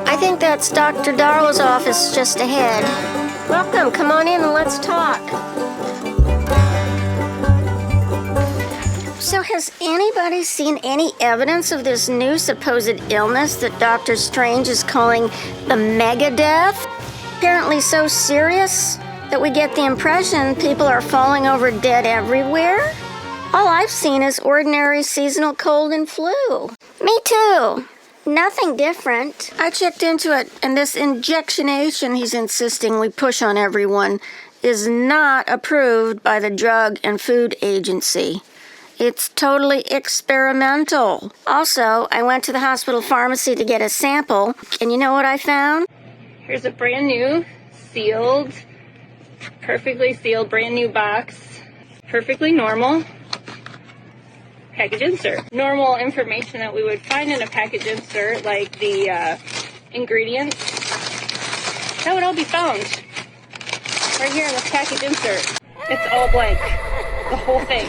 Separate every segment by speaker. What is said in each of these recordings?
Speaker 1: I think that's Dr. Darla's office just ahead. Welcome, come on in and let's talk. So has anybody seen any evidence of this new supposed illness that Dr. Strange is calling the mega-death? Apparently so serious that we get the impression people are falling over dead everywhere? All I've seen is ordinary seasonal cold and flu. Me too. Nothing different. I checked into it, and this injectionation he's insisting we push on everyone is not approved by the Drug and Food Agency. It's totally experimental. Also, I went to the hospital pharmacy to get a sample, and you know what I found? Here's a brand new, sealed, perfectly sealed, brand new box. Perfectly normal package insert. Normal information that we would find in a package insert, like the ingredients, that would all be found right here in this package insert. It's all blank. The whole thing.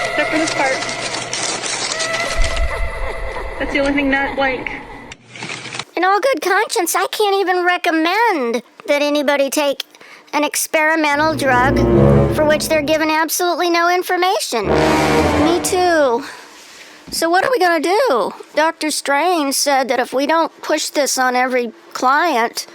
Speaker 1: Except for this part. That's the only thing not blank. In all good conscience, I can't even recommend that anybody take an experimental drug for which they're given absolutely no information. Me too. So what are we going to do? Dr. Strange said that if we don't push this on every client,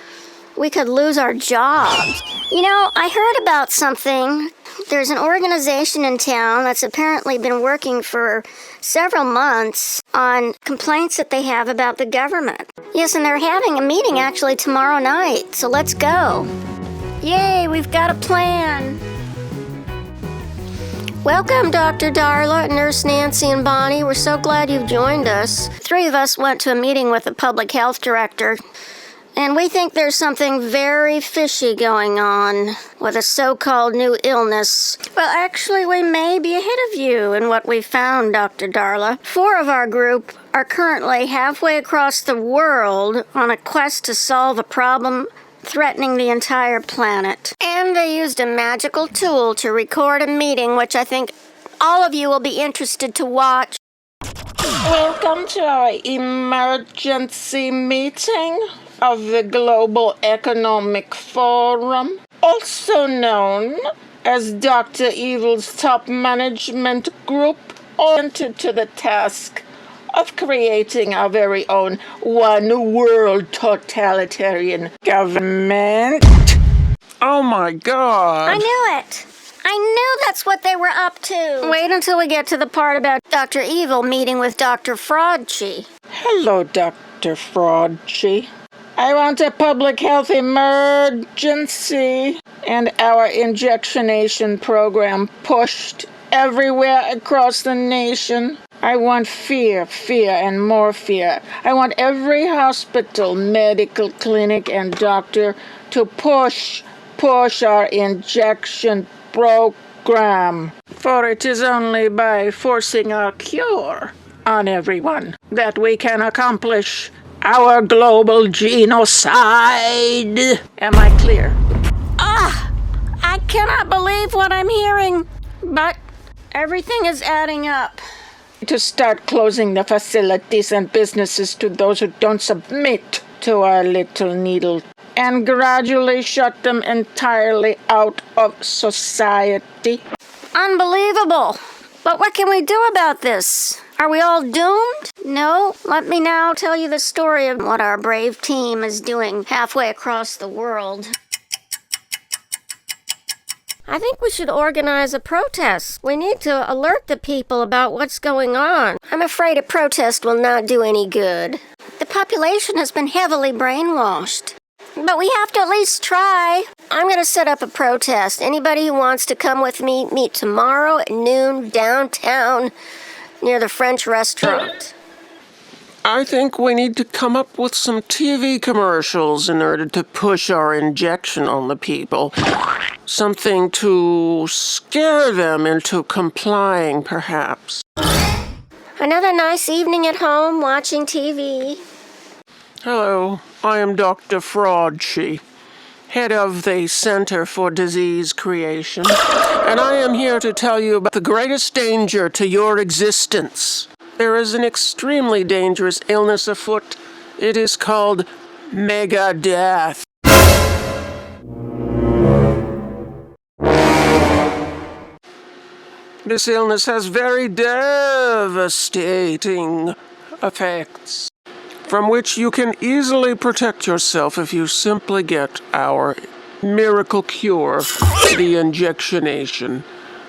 Speaker 1: we could lose our jobs. You know, I heard about something. There's an organization in town that's apparently been working for several months on complaints that they have about the government. Yes, and they're having a meeting actually tomorrow night, so let's go. Yay, we've got a plan. Welcome, Dr. Darla, Nurse Nancy, and Bonnie. We're so glad you've joined us. 3 of us went to a meeting with the public health director, and we think there's something very fishy going on with a so-called new illness. Well, actually, we may be ahead of you in what we found, Dr. Darla. 4 of our group are currently halfway across the world on a quest to solve a problem threatening the entire planet. And they used a magical tool to record a meeting, which I think all of you will be interested to watch.
Speaker 2: Welcome to our emergency meeting of the Global Economic Forum, also known as Dr. Evil's top management group, oriented to the task of creating our very own one-world totalitarian government.
Speaker 3: Oh my God!
Speaker 1: I knew it! I knew that's what they were up to! Wait until we get to the part about Dr. Evil meeting with Dr. Fraudchi.
Speaker 2: Hello, Dr. Fraudchi. I want a public health emergency and our injectionation program pushed everywhere across the nation. I want fear, and more fear. I want every hospital, medical clinic, and doctor to push our injection program. For it is only by forcing our cure on everyone that we can accomplish our global genocide. Am I clear?
Speaker 1: I cannot believe what I'm hearing, but everything is adding up.
Speaker 2: To start closing the facilities and businesses to those who don't submit to our little needle, and gradually shut them entirely out of society.
Speaker 1: Unbelievable! But what can we do about this? Are we all doomed? No? Let me now tell you the story of what our brave team is doing halfway across the world. I think we should organize a protest. We need to alert the people about what's going on. I'm afraid a protest will not do any good. The population has been heavily brainwashed. But we have to at least try. I'm going to set up a protest. Anybody who wants to come with me, meet tomorrow at noon downtown near the French restaurant.
Speaker 3: I think we need to come up with some TV commercials in order to push our injection on the people. Something to scare them into complying, perhaps.
Speaker 1: Another nice evening at home watching TV.
Speaker 3: Hello, I am Dr. Fraudchi, head of the Center for Disease Creation, and I am here to tell you about the greatest danger to your existence. There is an extremely dangerous illness afoot. It is called mega death. This illness has very devastating effects, from which you can easily protect yourself if you simply get our miracle cure, the injectionation,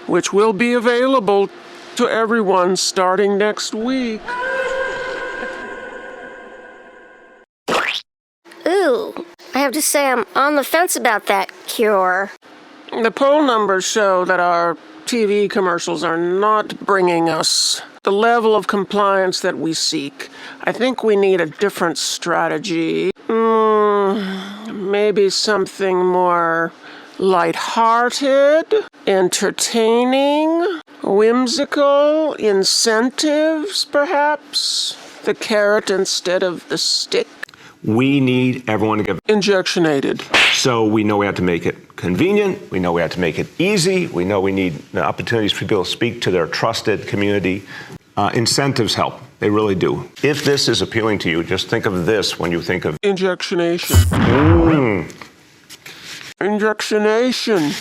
Speaker 3: which will be available to everyone starting next week.
Speaker 1: Ooh, I have to say I'm on the fence about that cure.
Speaker 3: The poll numbers show that our TV commercials are not bringing us the level of compliance that we seek. I think we need a different strategy. Maybe something more lighthearted, entertaining, whimsical, incentives, perhaps. The carrot instead of the stick.
Speaker 4: We need everyone to get
Speaker 3: Injectionated.
Speaker 4: So we know we have to make it convenient. We know we have to make it easy. We know we need the opportunities for people to speak to their trusted community. Incentives help. They really do. If this is appealing to you, just think of this when you think of
Speaker 3: Injectionation. Injectionation.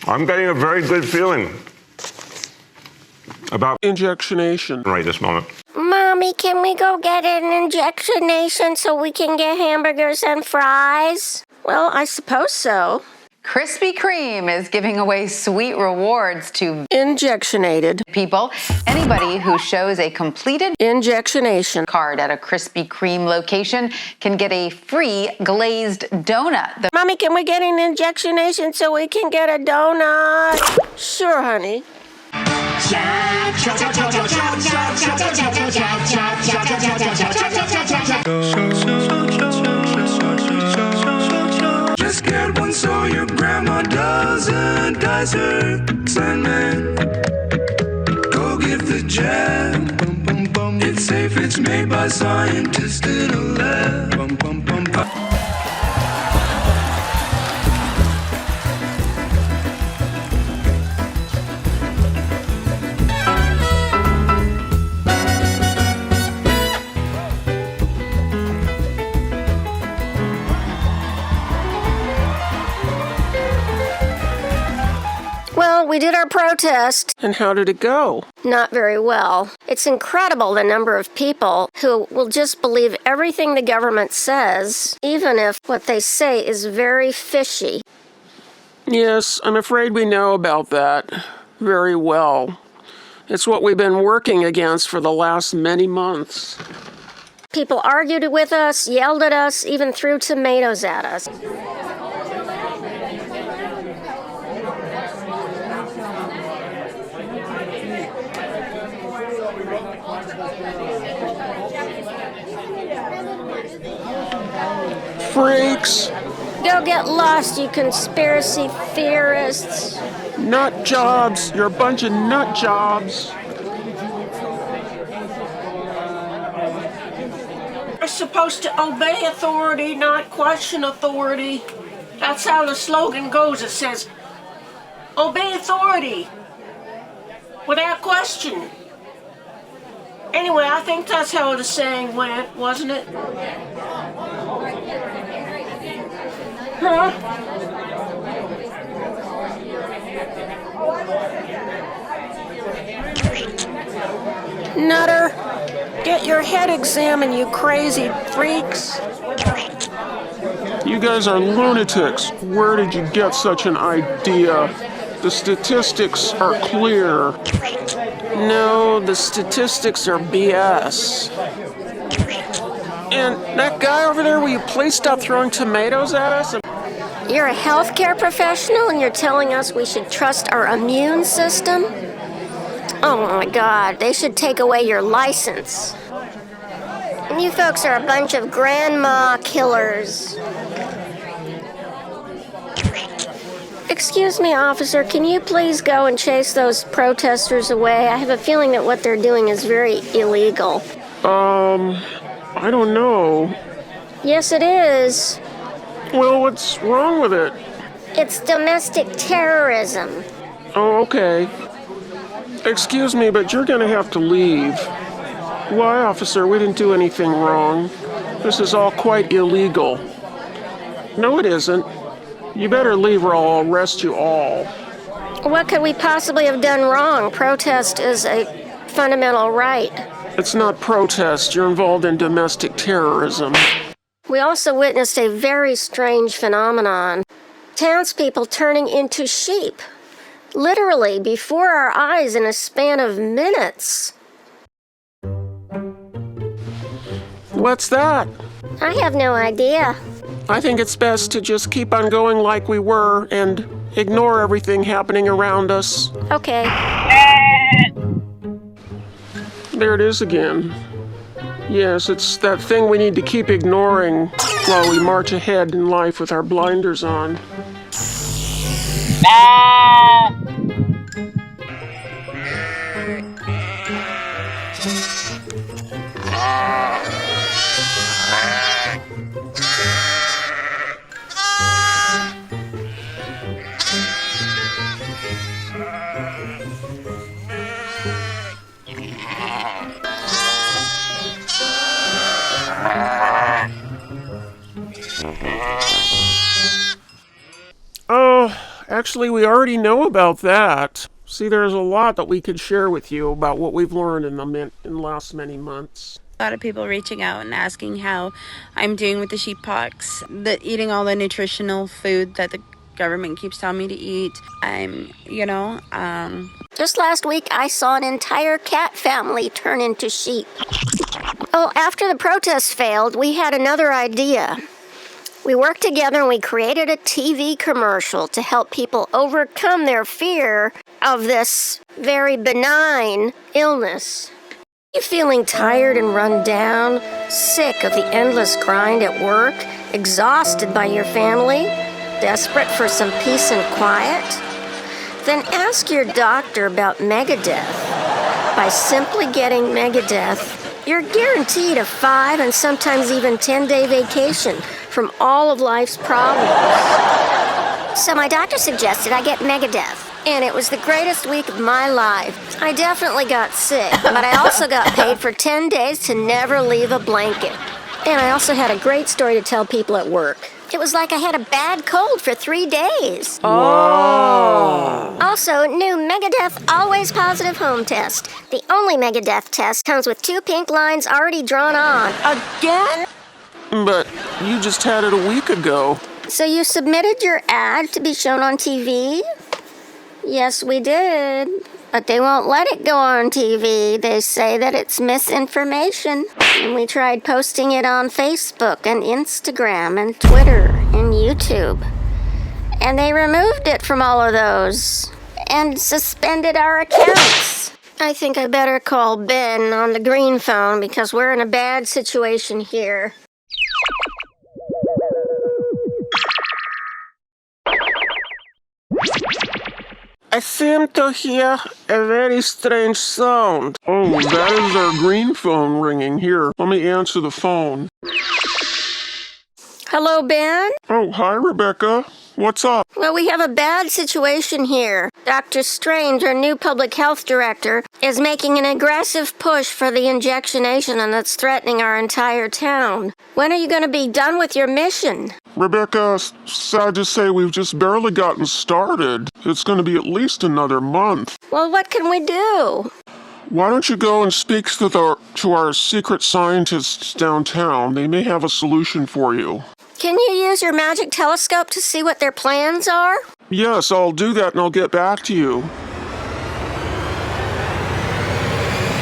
Speaker 4: I'm getting a very good feeling about
Speaker 3: Injectionation.
Speaker 4: right this moment.
Speaker 1: Mommy, can we go get an injectionation so we can get hamburgers and fries? Well, I suppose so.
Speaker 5: Krispy Kreme is giving away sweet rewards to
Speaker 1: Injectionated.
Speaker 5: people. Anybody who shows a completed
Speaker 1: Injectionation.
Speaker 5: card at a Krispy Kreme location can get a free glazed donut. The
Speaker 1: Mommy, can we get an injectionation so we can get a donut? Sure, honey.
Speaker 6: Just get one so your grandma doesn't her. Sandman, go give the jab. It's safe, it's made by scientists in a lab.
Speaker 1: Well, we did our protest.
Speaker 3: And how did it go?
Speaker 1: Not very well. It's incredible the number of people who will just believe everything the government says, even if what they say is very fishy.
Speaker 3: Yes, I'm afraid we know about that very well. It's what we've been working against for the last many months.
Speaker 1: People argued with us, yelled at us, even threw tomatoes at us.
Speaker 3: Freaks!
Speaker 1: Go get lost, you conspiracy theorists.
Speaker 3: Nut jobs! You're a bunch of nut jobs! We're supposed to obey authority, not question authority. That's how the slogan goes. It says, obey authority without question. Anyway, I think that's how the saying went, wasn't it? Huh? Nutter, get your head examined, you crazy freaks. You guys are lunatics. Where did you get such an idea? The statistics are clear. No, the statistics are BS. And that guy over there, will you please stop throwing tomatoes at us?
Speaker 1: You're a healthcare professional and you're telling us we should trust our immune system? Oh my God, they should take away your license. You folks are a bunch of grandma killers. Excuse me, officer, can you please go and chase those protesters away? I have a feeling that what they're doing is very illegal.
Speaker 3: I don't know.
Speaker 1: Yes, it is.
Speaker 3: Well, what's wrong with it?
Speaker 1: It's domestic terrorism.
Speaker 3: Oh, okay. Excuse me, but you're gonna have to leave. Why, officer? We didn't do anything wrong. This is all quite illegal. No, it isn't. You better leave or I'll arrest you all.
Speaker 1: What could we possibly have done wrong? Protest is a fundamental right.
Speaker 3: It's not protest. You're involved in domestic terrorism.
Speaker 1: We also witnessed a very strange phenomenon. Townspeople turning into sheep. Literally before our eyes in a span of minutes.
Speaker 3: What's that?
Speaker 1: I have no idea.
Speaker 3: I think it's best to just keep on going like we were and ignore everything happening around us.
Speaker 1: Okay.
Speaker 3: There it is again. Yes, it's that thing we need to keep ignoring while we march ahead in life with our blinders on. Oh, actually, we already know about that. See, there's a lot that we could share with you about what we've learned in the last many months.
Speaker 7: A lot of people reaching out and asking how I'm doing with the sheeppox, eating all the nutritional food that the government keeps telling me to eat.
Speaker 1: Just last week, I saw an entire cat family turn into sheep. Oh, after the protests failed, we had another idea. We worked together and we created a TV commercial to help people overcome their fear of this very benign illness. You feeling tired and run down, sick of the endless grind at work, exhausted by your family, desperate for some peace and quiet? Then ask your doctor about Megadeth. By simply getting Megadeth, you're guaranteed a 5 and sometimes even 10-day vacation from all of life's problems. So my doctor suggested I get Megadeth. And it was the greatest week of my life. I definitely got sick, but I also got paid for 10 days to never leave a blanket. And I also had a great story to tell people at work. It was like I had a bad cold for 3 days.
Speaker 3: Oh!
Speaker 1: Also, new Megadeth Always Positive Home Test. The only Megadeth test comes with 2 pink lines already drawn on.
Speaker 3: Again? But you just had it a week ago.
Speaker 1: So you submitted your ad to be shown on TV? Yes, we did. But they won't let it go on TV. They say that it's misinformation. And we tried posting it on Facebook and Instagram and Twitter and YouTube. And they removed it from all of those and suspended our accounts. I think I better call Ben on the green phone because we're in a bad situation here.
Speaker 3: I seem to hear a very strange sound. Oh, that is our green phone ringing. Here, let me answer the phone.
Speaker 1: Hello, Ben?
Speaker 3: Oh, hi, Rebecca. What's up?
Speaker 1: Well, we have a bad situation here. Dr. Strange, our new public health director, is making an aggressive push for the injectionation, and it's threatening our entire town. When are you going to be done with your mission?
Speaker 3: Rebecca, sad to say we've just barely gotten started. It's going to be at least another month.
Speaker 1: Well, what can we do?
Speaker 3: Why don't you go and speak to our secret scientists downtown? They may have a solution for you.
Speaker 1: Can you use your magic telescope to see what their plans are?
Speaker 3: Yes, I'll do that and I'll get back to you.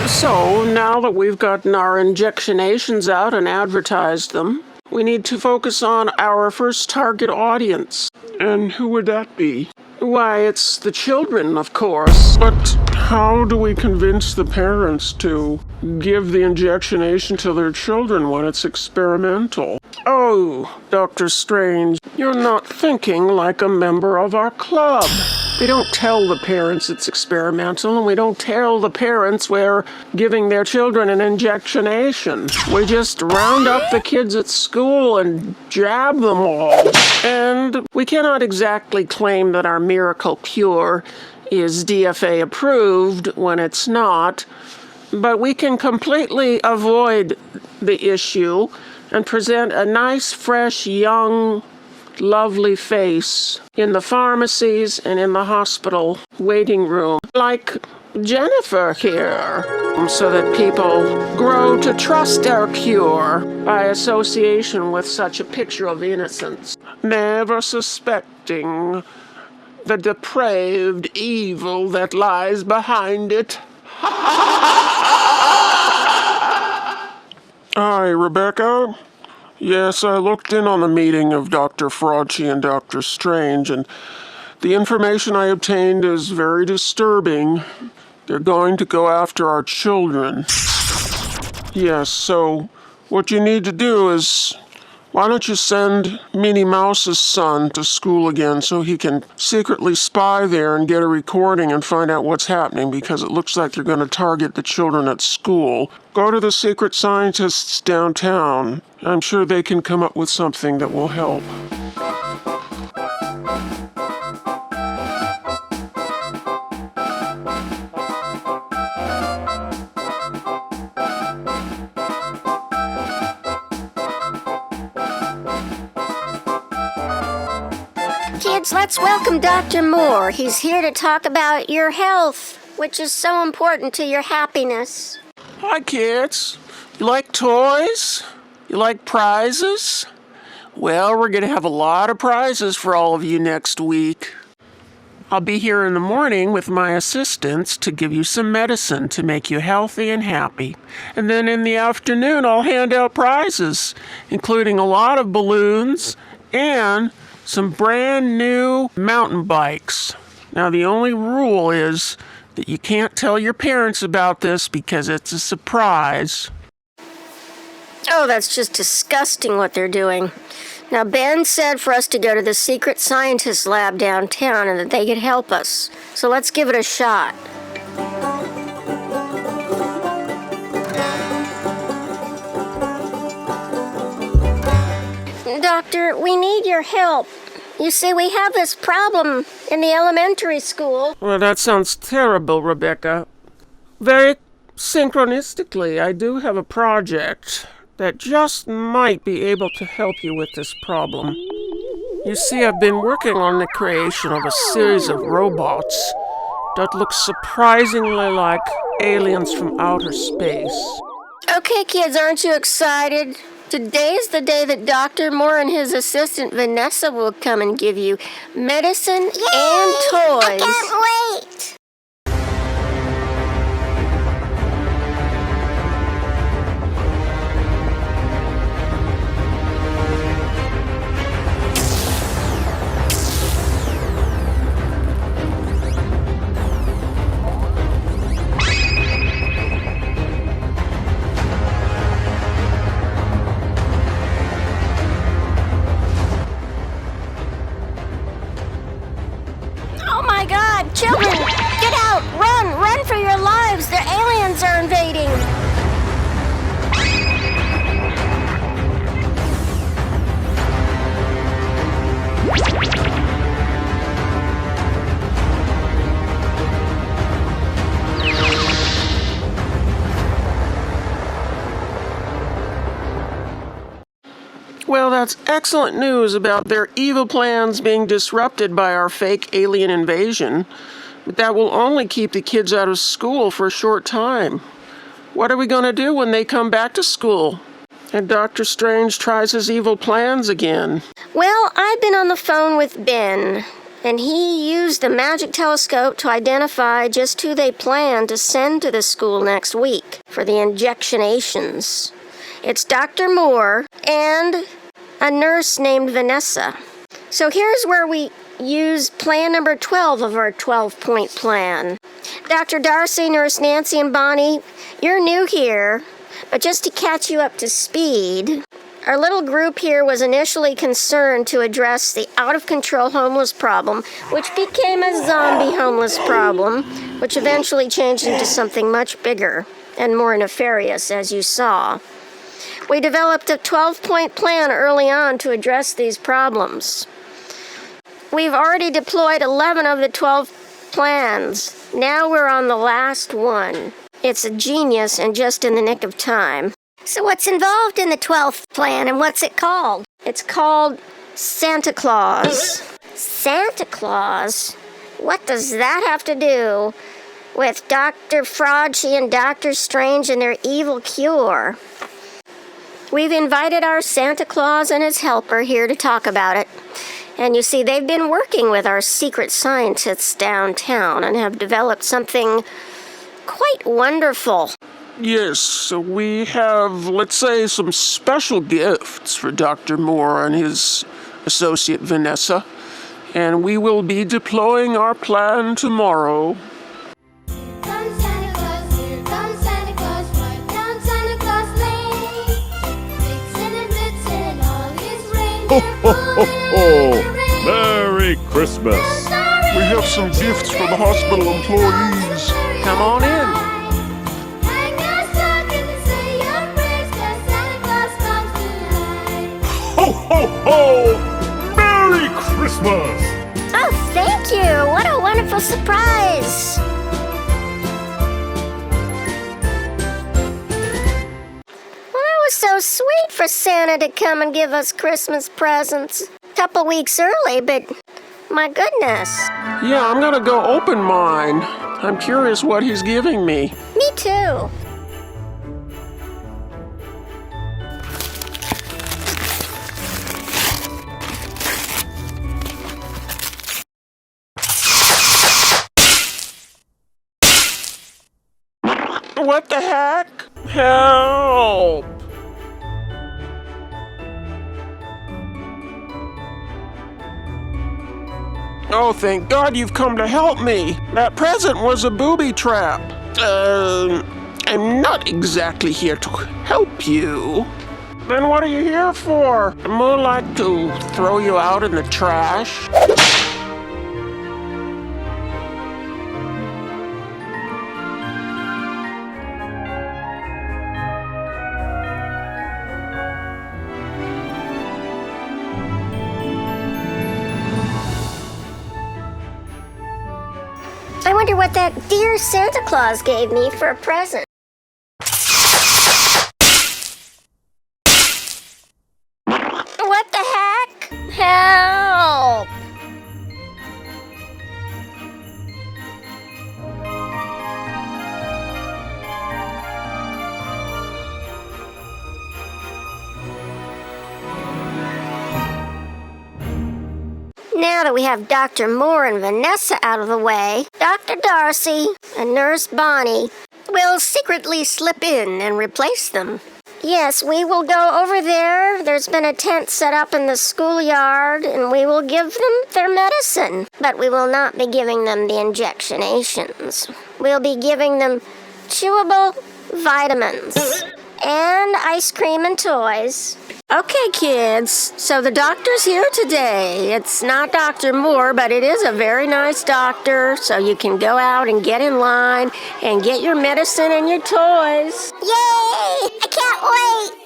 Speaker 3: So, now that we've gotten our injectionations out and advertised them, we need to focus on our first target audience. And who would that be? Why, it's the children, of course. But how do we convince the parents to give the injectionation to their children when it's experimental? Oh, Dr. Strange, you're not thinking like a member of our club. We don't tell the parents it's experimental, and we don't tell the parents we're giving their children an injectionation. We just round up the kids at school and jab them all. And we cannot exactly claim that our miracle cure is DFA approved when it's not, but we can completely avoid the issue and present a nice, fresh, young, lovely face in the pharmacies and in the hospital waiting room, like Jennifer here, so that people grow to trust our cure by association with such a picture of innocence, never suspecting the depraved evil that lies behind it. Hi, Rebecca. Yes, I looked in on the meeting of Dr. Frauci and Dr. Strange, and the information I obtained is very disturbing. They're going to go after our children. Yes, so what you need to do is, why don't you send Minnie Mouse's son to school again so he can secretly spy there and get a recording and find out what's happening, because it looks like you're going to target the children at school. Go to the secret scientists downtown. I'm sure they can come up with something that will help.
Speaker 1: Kids, let's welcome Dr. Moore. He's here to talk about your health, which is so important to your happiness.
Speaker 3: Hi, kids. You like toys? You like prizes? Well, we're going to have a lot of prizes for all of you next week. I'll be here in the morning with my assistants to give you some medicine to make you healthy and happy. And then in the afternoon, I'll hand out prizes, including a lot of balloons and some brand new mountain bikes. Now, the only rule is that you can't tell your parents about this because it's a surprise.
Speaker 1: Oh, that's just disgusting what they're doing. Now, Ben said for us to go to the secret scientist lab downtown and that they could help us. So let's give it a shot. Doctor, we need your help. You see, we have this problem in the elementary school.
Speaker 3: Well, that sounds terrible, Rebecca. Very synchronistically, I do have a project that just might be able to help you with this problem. You see, I've been working on the creation of a series of robots that look surprisingly like aliens from outer space.
Speaker 1: Okay, kids, aren't you excited? Today's the day that Dr. Moore and his assistant Vanessa will come and give you medicine and toys. I can't wait! Oh my God! Children, get out! Run! Run for your lives! The aliens are invading!
Speaker 3: Well, that's excellent news about their evil plans being disrupted by our fake alien invasion. But that will only keep the kids out of school for a short time. What are we going to do when they come back to school and Dr. Strange tries his evil plans again?
Speaker 1: Well, I've been on the phone with Ben, and he used the magic telescope to identify just who they plan to send to the school next week for the injectionations. It's Dr. Moore and a nurse named Vanessa. So here's where we use plan number 12 of our 12-point plan. Dr. Darcy, Nurse Nancy, and Bonnie, you're new here, but just to catch you up to speed, Our little group here was initially concerned to address the out-of-control homeless problem, which became a zombie homeless problem, which eventually changed into something much bigger and more nefarious, as you saw. We developed a 12-point plan early on to address these problems. We've already deployed 11 of the 12 plans. Now we're on the last one. It's a genius and just in the nick of time. So what's involved in the 12th plan and what's it called? It's called Santa Claus. Santa Claus? What does that have to do with Dr. Fraudchi and Dr. Strange and their evil cure? We've invited our Santa Claus and his helper here to talk about it. And you see, they've been working with our secret scientists downtown and have developed something quite wonderful.
Speaker 3: Yes, we have, let's say, some special gifts for Dr. Moore and his associate Vanessa, and we will be deploying our plan tomorrow.
Speaker 8: Comes Santa Claus, here comes Santa Claus, right down Santa Claus Lane. Vixen and Blitzen and all his reindeer pulling
Speaker 9: Merry Christmas!
Speaker 3: We have some gifts for the hospital employees. Come on in.
Speaker 8: Hang your stockings and say your prayers, 'cause Santa Claus comes tonight.
Speaker 9: Ho, ho, ho! Merry Christmas!
Speaker 1: Oh, thank you! What a wonderful surprise! Well, that was so sweet for Santa to come and give us Christmas presents. A couple weeks early, but my goodness.
Speaker 3: Yeah, I'm gonna go open mine. I'm curious what he's giving me.
Speaker 1: Me too.
Speaker 3: What the heck? Help! Oh, thank God you've come to help me. That present was a booby trap. I'm not exactly here to help you. Then what are you here for? I'm more like to throw you out in the trash.
Speaker 1: I wonder what that dear Santa Claus gave me for a present. What the heck? Help! Now that we have Dr. Moore and Vanessa out of the way, Dr. Darcy and Nurse Bonnie will secretly slip in and replace them. Yes, we will go over there. There's been a tent set up in the schoolyard, and we will give them their medicine. But we will not be giving them the injectionations. We'll be giving them chewable vitamins and ice cream and toys. Okay, kids, so the doctor's here today. It's not Dr. Moore, but it is a very nice doctor, so you can go out and get in line and get your medicine and your toys. Yay! I can't wait!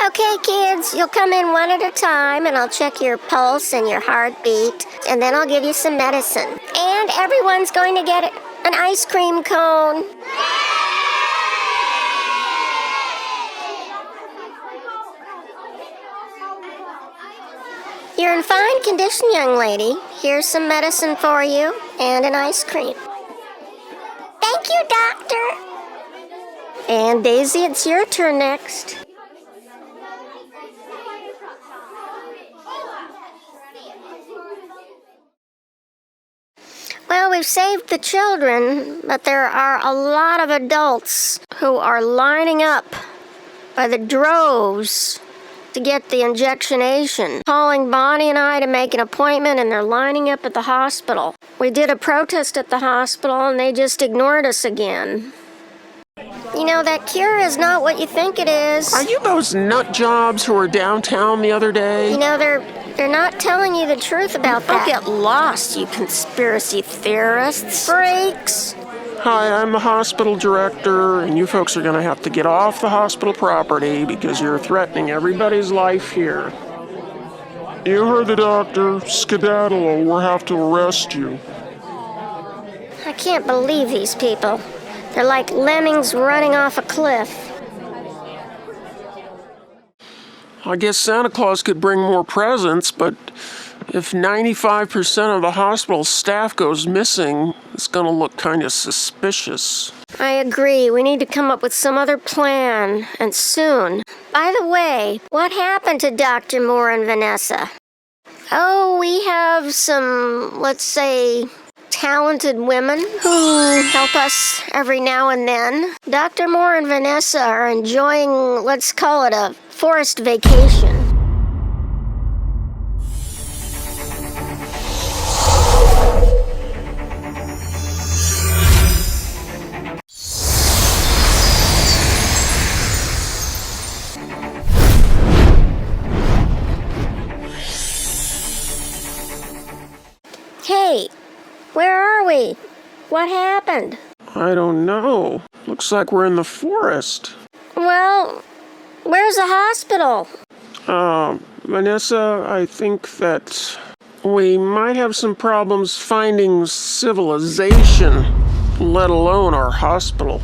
Speaker 1: Okay, kids, you'll come in one at a time, and I'll check your pulse and your heartbeat, and then I'll give you some medicine. And everyone's going to get an ice cream cone. You're in fine condition, young lady. Here's some medicine for you and an ice cream. Thank you, Doctor. And Daisy, it's your turn next. Well, we've saved the children, but there are a lot of adults who are lining up by the droves to get the injectionation, calling Bonnie and I to make an appointment, and they're lining up at the hospital. We did a protest at the hospital, and they just ignored us again. You know, that cure is not what you think it is.
Speaker 3: Are you those nut jobs who were downtown the other day?
Speaker 1: You know, they're not telling you the truth about that. Don't get lost, you conspiracy theorists. Freaks.
Speaker 3: Hi, I'm the hospital director, and you folks are going to have to get off the hospital property because you're threatening everybody's life here.
Speaker 9: You heard the doctor. Skedaddle or we'll have to arrest you.
Speaker 1: I can't believe these people. They're like lemmings running off a cliff.
Speaker 3: I guess Santa Claus could bring more presents, but if 95% of the hospital staff goes missing, it's going to look kind of suspicious.
Speaker 1: I agree. We need to come up with some other plan, and soon. By the way, what happened to Dr. Moore and Vanessa? Oh, we have some, let's say, talented women who help us every now and then. Dr. Moore and Vanessa are enjoying, let's call it a forest vacation. Hey, where are we? What happened?
Speaker 3: I don't know. Looks like we're in the forest.
Speaker 1: Well, where's the hospital?
Speaker 3: Vanessa, I think that we might have some problems finding civilization, let alone our hospital.